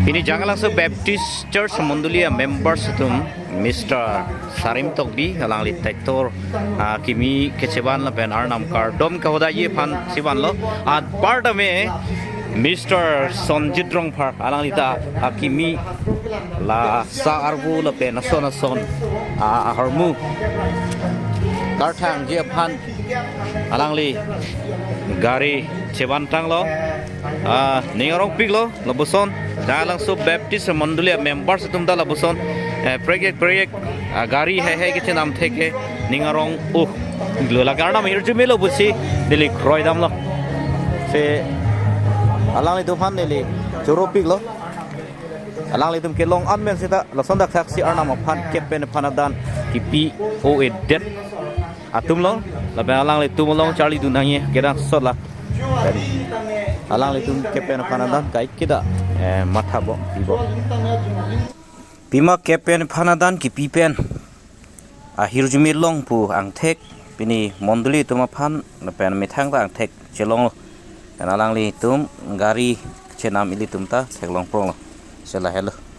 Ini jangan langsung Baptist Church Mondulia members itu Mr. Sarim Tokbi halang litektor kimi keceban la ben arnam kar dom ka hoda ye phan siban lo at pardame Mr. Sonjit Rongphar alang lita kimi la sa arbu la ben son harmu karthang je phan alang li gari ceban tang lo ningarong pig lo labuson jangan langsung Baptist Mondulia members itu dah labuson proyek gari hai kita nam theke ningarong lola karena mahir jumelo busi dili kroy dam lo se alang itu fan dili joropik lo alang itu kelong anmen sita lason dak taksi arna ma fan kepen panadan kipi o edet atum lo labe alang itu molong Charlie dunanya kira sola alang itu kepen panadan kai kita mata bo ibo Pima kepen panadan ki pipen akhir jumir long pu angtek pini monduli tuma pan pen mithang ta angtek chelong lo alang li tum gari chenam ili tumta seklong prong lo sela hello